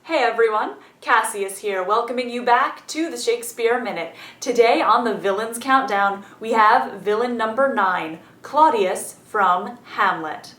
Hey everyone, Cassius here, welcoming you back to the Shakespeare Minute. Today on the Villains Countdown, we have villain number 9, Claudius from Hamlet.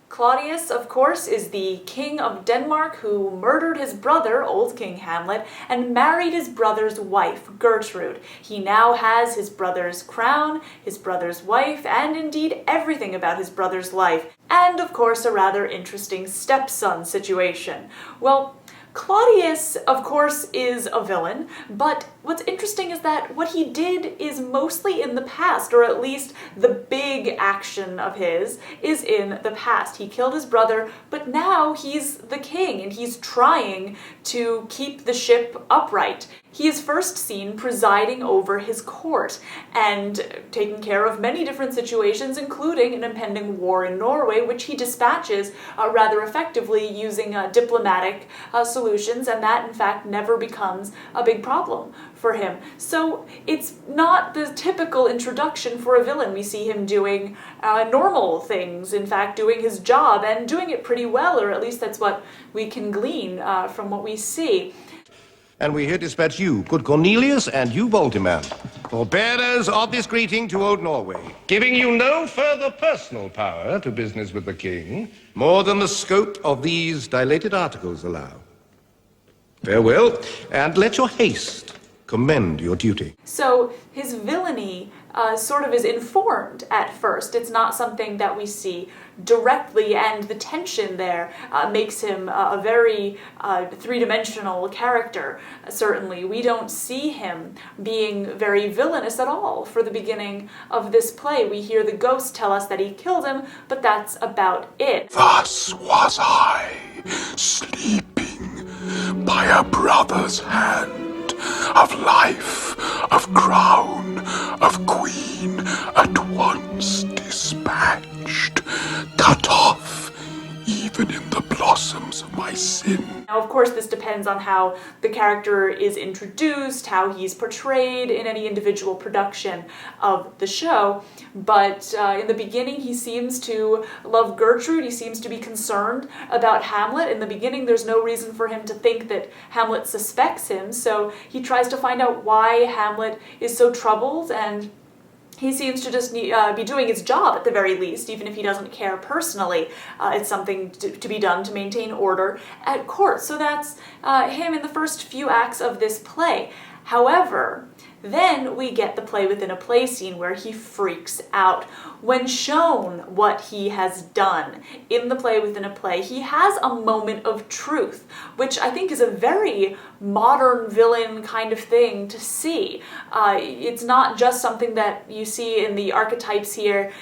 Claudius, of course, is the king of Denmark who murdered his brother, old King Hamlet, and married his brother's wife, Gertrude. He now has his brother's crown, his brother's wife, and indeed everything about his brother's life, and of course a rather interesting stepson situation. Well, Claudius, of course, is a villain, but what's interesting is that what he did is mostly in the past, or at least the big action of his is in the past. He killed his brother, but now he's the king, and he's trying to keep the ship upright. He is first seen presiding over his court and taking care of many different situations, including an impending war in Norway, which he dispatches rather effectively using diplomatic solutions, and that in fact never becomes a big problem for him. So it's not the typical introduction for a villain. We see him doing normal things, in fact doing his job and doing it pretty well, or at least that's what we can glean from what we see. And we here dispatch you, good Cornelius, and you, Baltimore, for bearers of this greeting to old Norway, giving you no further personal power to business with the king, more than the scope of these dilated articles allow. Farewell, and let your haste commend your duty. So his villainy sort of is informed at first. It's not something that we see directly, and the tension there makes him a very three-dimensional character. Certainly, we don't see him being very villainous at all for the beginning of this play. We hear the ghost tell us that he killed him, but that's about it. Thus was I, sleeping by a brother's hand, of life, of crown, of queen, at once dispatched, cut off, even in the blossoms of my sin. Now, of course, this depends on how the character is introduced, how he's portrayed in any individual production of the show, but in the beginning he seems to love Gertrude, he seems to be concerned about Hamlet. In the beginning there's no reason for him to think that Hamlet suspects him, so he tries to find out why Hamlet is so troubled, and he seems to just be doing his job at the very least, even if he doesn't care personally. It's something to be done to maintain order at court. So that's him in the first few acts of this play. However, then we get the play within a play scene where he freaks out. When shown what he has done in the play within a play, he has a moment of truth, which I think is a very modern villain kind of thing to see. It's not just something that you see in the archetypes here.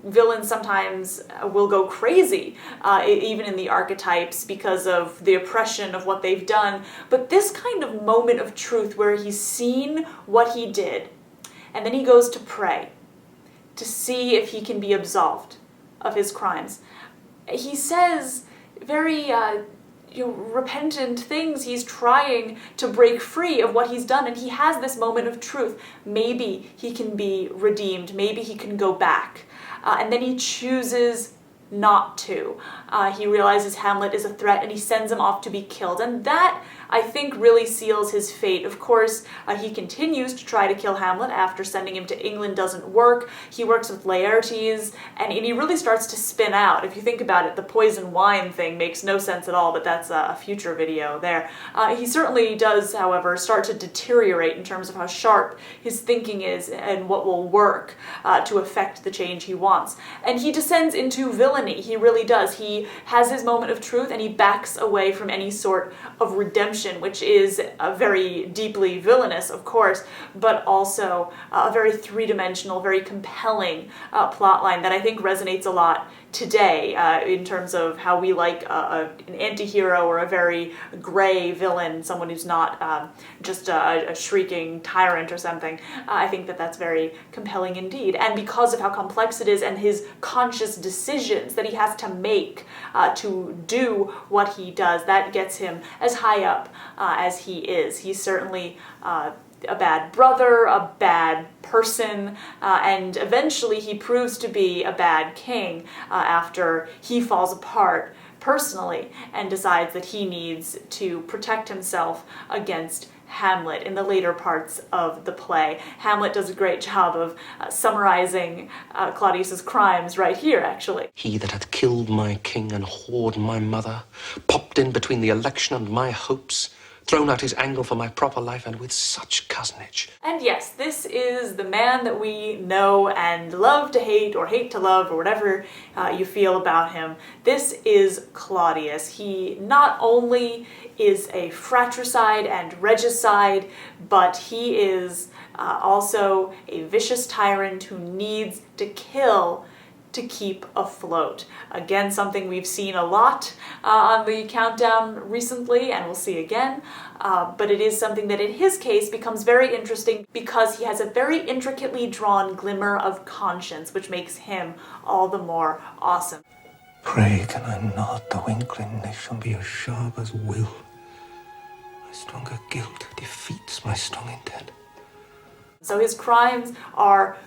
Villains sometimes will go crazy, even in the archetypes, because of the oppression of what they've done. But this kind of moment of truth where he's seen what he did, and then he goes to pray to see if he can be absolved of his crimes. He says very repentant things. He's trying to break free of what he's done, and he has this moment of truth. Maybe he can be redeemed, maybe he can go back. And then he chooses not to. He realizes Hamlet is a threat, and he sends him off to be killed, and that, I think, really seals his fate. Of course, he continues to try to kill Hamlet after sending him to England doesn't work. He works with Leontes, and he really starts to spin out. If you think about it, the poison wine thing makes no sense at all, but that's a future video there. He certainly does, however, start to deteriorate in terms of how sharp his thinking is and what will work to affect the change he wants. And he descends into villainy. He really does. He has his moment of truth, and he backs away from any sort of redemption, which is very deeply villainous, of course, but also a very three-dimensional, very compelling plotline that I think resonates a lot today in terms of how we like an anti-hero or a very gray villain, someone who's not just a shrieking tyrant or something. I think that that's very compelling indeed. And because of how complex it is and his conscious decisions that he has to make to do what he does, that gets him as high up as he is. He's certainly a bad brother, a bad person, and eventually he proves to be a bad king after he falls apart personally and decides that he needs to protect himself against Hamlet in the later parts of the play. Hamlet does a great job of summarizing Claudius's crimes right here, actually. He that hath killed my king and whored my mother, popped in between the election and my hopes, thrown out his angle for my proper life, and with such cozenage. And yes, this is the man that we know and love to hate, or hate to love, or whatever you feel about him. This is Claudius. He not only is a fratricide and regicide, but he is also a vicious tyrant who needs to kill to keep afloat. Again, something we've seen a lot on the countdown recently, and we'll see again, but it is something that in his case becomes very interesting because he has a very intricately drawn glimmer of conscience, which makes him all the more awesome. Pray can I not, though inclination be as sharp as will? My stronger guilt defeats my strong intent. So his crimes are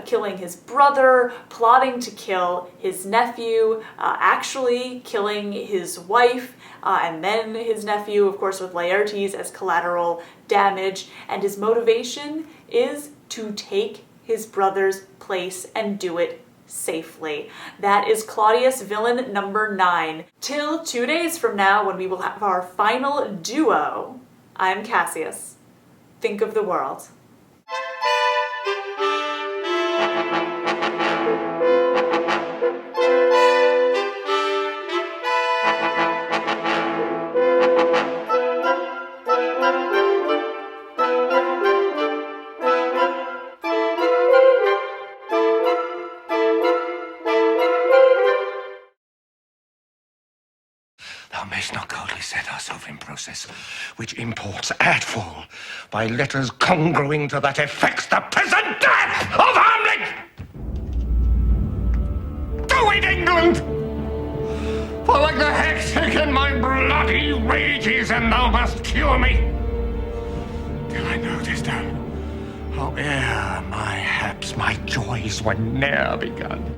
killing his brother, plotting to kill his nephew, actually killing his wife, and then his nephew, of course, with Laertes as collateral damage. And his motivation is to take his brother's place and do it safely. That is Claudius, villain number 9. Till 2 days from now, when we will have our final duo. I'm Cassius. Think of the world. Thou mayst not coldly set ourselves in process, which imports at full, by letters congruing to that effects the present death of Hamlet! Do it, England! For like the hectic my bloody rages, and thou must cure me, till I know this done, howe'er my haps, my joys were ne'er begun.